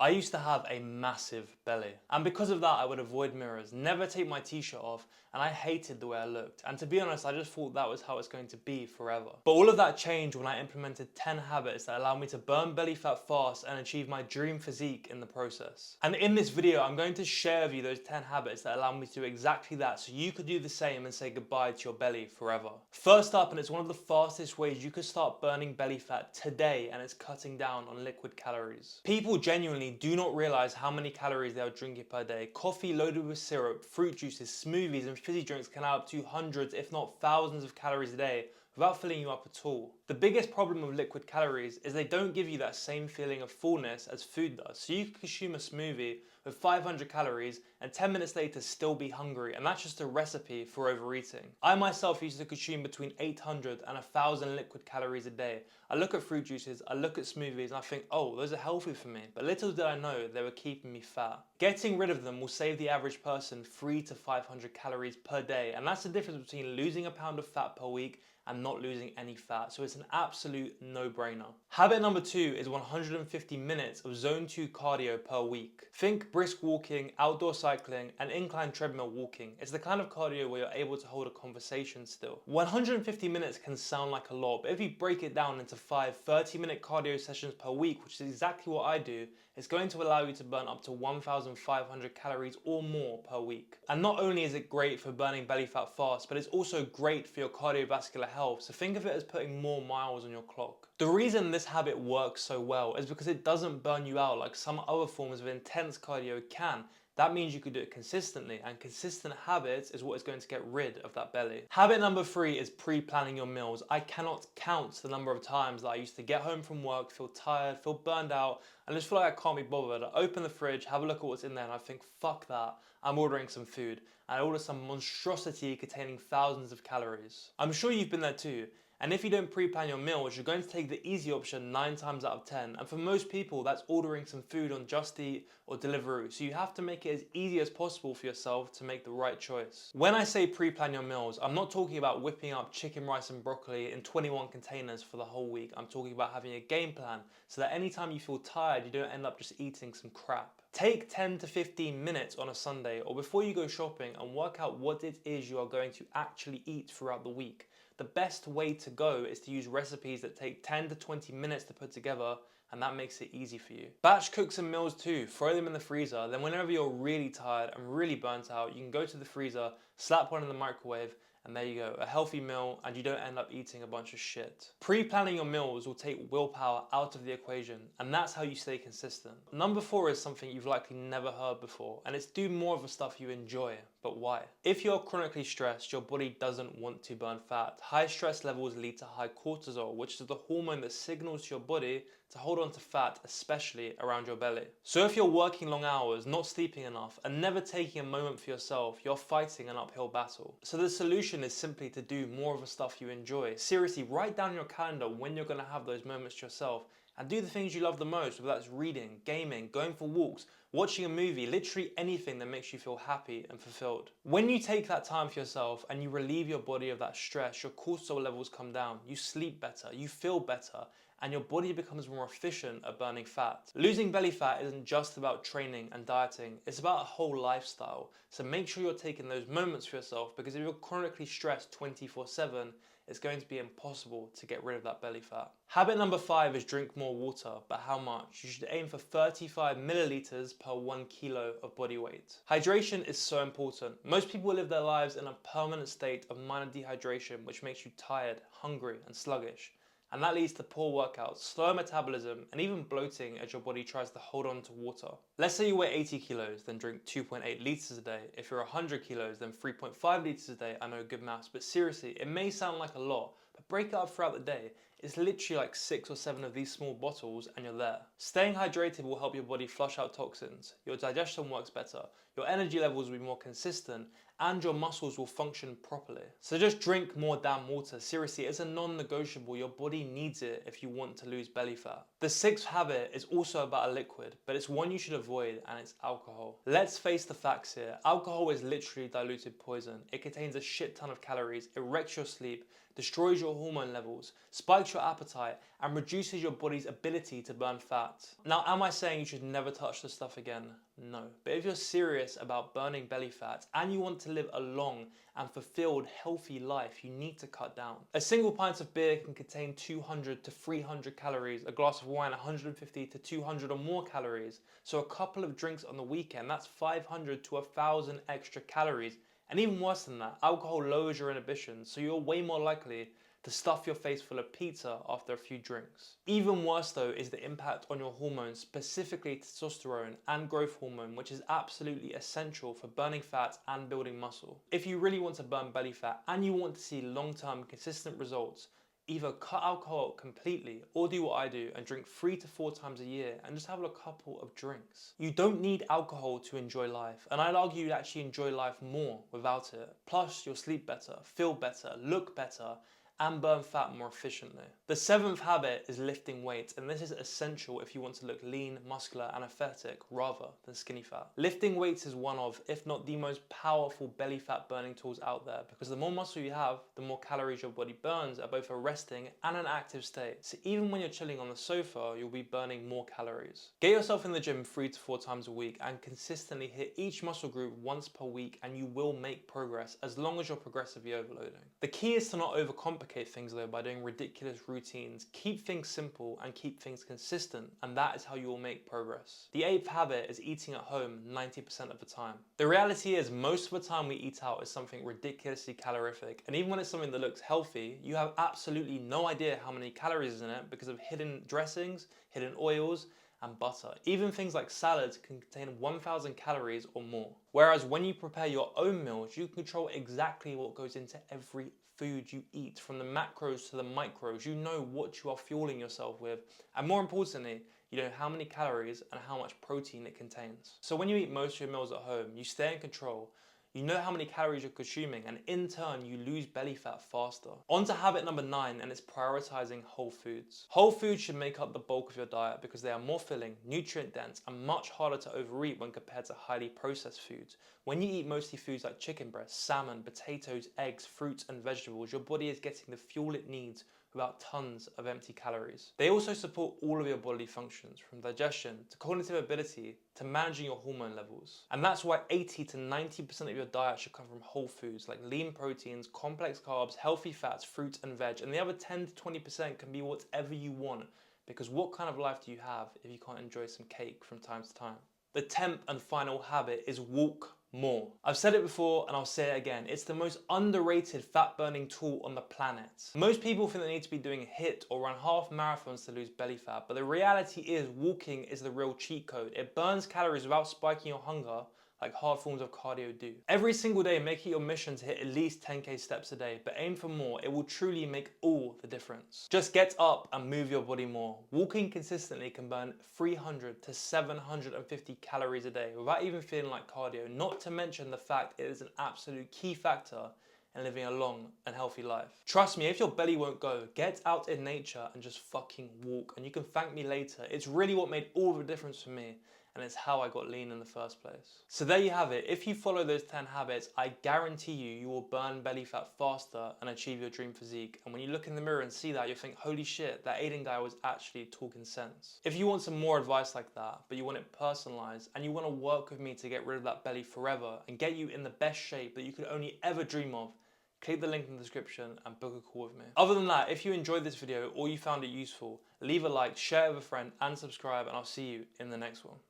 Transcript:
I used to have a massive belly, and because of that I would avoid mirrors, never take my t-shirt off, and I hated the way I looked. And to be honest, I just thought that was how it's going to be forever. But all of that changed when I implemented 10 habits that allow me to burn belly fat fast and achieve my dream physique in the process. And in this video, I'm going to share with you those 10 habits that allow me to do exactly that, so you could do the same and say goodbye to your belly forever. First up, and it's one of the fastest ways you could start burning belly fat today, and it's cutting down on liquid calories. People genuinely do not realize how many calories they are drinking per day. Coffee loaded with syrup, fruit juices, smoothies and fizzy drinks can add up to hundreds if not thousands of calories a day without filling you up at all. The biggest problem with liquid calories is they don't give you that same feeling of fullness as food does. So you can consume a smoothie with 500 calories and 10 minutes later still be hungry, and that's just a recipe for overeating. I myself used to consume between 800 and 1000 liquid calories a day. I look at fruit juices, I look at smoothies and I think, oh, those are healthy for me, but little did I know they were keeping me fat. Getting rid of them will save the average person 300 to 500 calories per day, and that's the difference between losing a pound of fat per week and not losing any fat, so it's an absolute no-brainer. Habit number 2 is 150 minutes of zone 2 cardio per week. Think brisk walking, outdoor cycling and incline treadmill walking. It's the kind of cardio where you're able to hold a conversation still. 150 minutes can sound like a lot, but if you break it down into 5 30-minute cardio sessions per week, which is exactly what I do, it's going to allow you to burn up to 1,500 calories or more per week. And not only is it great for burning belly fat fast, but it's also great for your cardiovascular health, so think of it as putting more miles on your clock. The reason this habit works so well is because it doesn't burn you out like some other forms of intense cardio can. That means you could do it consistently, and consistent habits is what is going to get rid of that belly. Habit number 3 is pre-planning your meals. I cannot count the number of times that I used to get home from work, feel tired, feel burned out, and just feel like I can't be bothered. I open the fridge, have a look at what's in there, and I think, fuck that, I'm ordering some food. And I order some monstrosity containing thousands of calories. I'm sure you've been there too. And if you don't pre-plan your meals, you're going to take the easy option 9 times out of 10. And for most people, that's ordering some food on Just Eat or Deliveroo. So you have to make it as easy as possible for yourself to make the right choice. When I say pre-plan your meals, I'm not talking about whipping up chicken, rice and broccoli in 21 containers for the whole week. I'm talking about having a game plan so that anytime you feel tired, you don't end up just eating some crap. Take 10 to 15 minutes on a Sunday or before you go shopping and work out what it is you are going to actually eat throughout the week. The best way to go is to use recipes that take 10 to 20 minutes to put together, and that makes it easy for you. Batch cook some meals too, throw them in the freezer, then whenever you're really tired and really burnt out, you can go to the freezer, slap one in the microwave, and there you go, a healthy meal, and you don't end up eating a bunch of shit. Pre-planning your meals will take willpower out of the equation, and that's how you stay consistent. Number 4 is something you've likely never heard before, and it's do more of the stuff you enjoy. But why? If you're chronically stressed, your body doesn't want to burn fat. High stress levels lead to high cortisol, which is the hormone that signals to your body to hold on to fat, especially around your belly. So if you're working long hours, not sleeping enough, and never taking a moment for yourself, you're fighting an uphill battle. So the solution is simply to do more of the stuff you enjoy. Seriously, write down in your calendar when you're going to have those moments to yourself, and do the things you love the most, whether that's reading, gaming, going for walks, watching a movie, literally anything that makes you feel happy and fulfilled. When you take that time for yourself and you relieve your body of that stress, your cortisol levels come down, you sleep better, you feel better, and your body becomes more efficient at burning fat. Losing belly fat isn't just about training and dieting, it's about a whole lifestyle. So make sure you're taking those moments for yourself, because if you're chronically stressed 24/7, it's going to be impossible to get rid of that belly fat. Habit number 5 is drink more water, but how much? You should aim for 35 milliliters per 1 kilo of body weight. Hydration is so important. Most people live their lives in a permanent state of minor dehydration, which makes you tired, hungry, and sluggish. And that leads to poor workouts, slow metabolism, and even bloating as your body tries to hold on to water. Let's say you weigh 80 kilos, then drink 2.8 liters a day. If you're 100 kilos, then 3.5 liters a day. I know, good maths, but seriously, it may sound like a lot, but break it up throughout the day. It's literally like 6 or 7 of these small bottles and you're there. Staying hydrated will help your body flush out toxins, your digestion works better, your energy levels will be more consistent, and your muscles will function properly. So just drink more damn water. Seriously, it's a non-negotiable. Your body needs it if you want to lose belly fat. The 6th habit is also about a liquid, but it's one you should avoid, and it's alcohol. Let's face the facts here. Alcohol is literally diluted poison. It contains a shit ton of calories, it wrecks your sleep, destroys your hormone levels, spikes hurts your appetite, and reduces your body's ability to burn fat. Now, am I saying you should never touch this stuff again? No. But if you're serious about burning belly fat and you want to live a long and fulfilled, healthy life, you need to cut down. A single pint of beer can contain 200 to 300 calories, a glass of wine 150 to 200 or more calories. So a couple of drinks on the weekend, that's 500 to 1,000 extra calories. And even worse than that, alcohol lowers your inhibition, so you're way more likely to stuff your face full of pizza after a few drinks. Even worse though is the impact on your hormones, specifically testosterone and growth hormone, which is absolutely essential for burning fat and building muscle. If you really want to burn belly fat and you want to see long-term consistent results, either cut alcohol completely or do what I do and drink 3 to 4 times a year and just have a couple of drinks. You don't need alcohol to enjoy life, and I'd argue you'd actually enjoy life more without it. Plus, you'll sleep better, feel better, look better, and burn fat more efficiently. The 7th habit is lifting weights, and this is essential if you want to look lean, muscular, and athletic rather than skinny fat. Lifting weights is one of, if not the most powerful belly fat burning tools out there, because the more muscle you have, the more calories your body burns at both a resting and an active state. So even when you're chilling on the sofa, you'll be burning more calories. Get yourself in the gym 3 to 4 times a week and consistently hit each muscle group once per week, and you will make progress as long as you're progressively overloading. The key is to not overcomplicate things though by doing ridiculous routines. Keep things simple and keep things consistent, and that is how you will make progress. The 8th habit is eating at home 90% of the time. The reality is most of the time we eat out is something ridiculously calorific, and even when it's something that looks healthy, you have absolutely no idea how many calories is in it because of hidden dressings, hidden oils, and butter. Even things like salads can contain 1,000 calories or more. Whereas when you prepare your own meals, you control exactly what goes into every food you eat, from the macros to the micros. You know what you are fueling yourself with, and more importantly, you know how many calories and how much protein it contains. So when you eat most of your meals at home, you stay in control. You know how many calories you're consuming, and in turn, you lose belly fat faster. On to habit number 9, and it's prioritizing whole foods. Whole foods should make up the bulk of your diet because they are more filling, nutrient dense, and much harder to overeat when compared to highly processed foods. When you eat mostly foods like chicken breast, salmon, potatoes, eggs, fruits, and vegetables, your body is getting the fuel it needs without tons of empty calories. They also support all of your bodily functions, from digestion to cognitive ability to managing your hormone levels. And that's why 80 to 90% of your diet should come from whole foods like lean proteins, complex carbs, healthy fats, fruits and veg, and the other 10 to 20% can be whatever you want, because what kind of life do you have if you can't enjoy some cake from time to time? The 10th and final habit is walk more. I've said it before and I'll say it again. It's the most underrated fat burning tool on the planet. Most people think they need to be doing HIIT or run half marathons to lose belly fat, but the reality is walking is the real cheat code. It burns calories without spiking your hunger like hard forms of cardio do. Every single day, make it your mission to hit at least 10k steps a day, but aim for more. It will truly make all the difference. Just get up and move your body more. Walking consistently can burn 300 to 750 calories a day without even feeling like cardio, not to mention the fact it is an absolute key factor and living a long and healthy life. Trust me, if your belly won't go, get out in nature and just fucking walk, and you can thank me later. It's really what made all the difference for me, and it's how I got lean in the first place. So there you have it. If you follow those 10 habits, I guarantee you will burn belly fat faster and achieve your dream physique. And when you look in the mirror and see that, you'll think, holy shit, that Aiden guy was actually talking sense. If you want some more advice like that, but you want it personalized, and you want to work with me to get rid of that belly forever and get you in the best shape that you could only ever dream of, click the link in the description and book a call with me. Other than that, if you enjoyed this video or you found it useful, leave a like, share it with a friend, and subscribe, and I'll see you in the next one.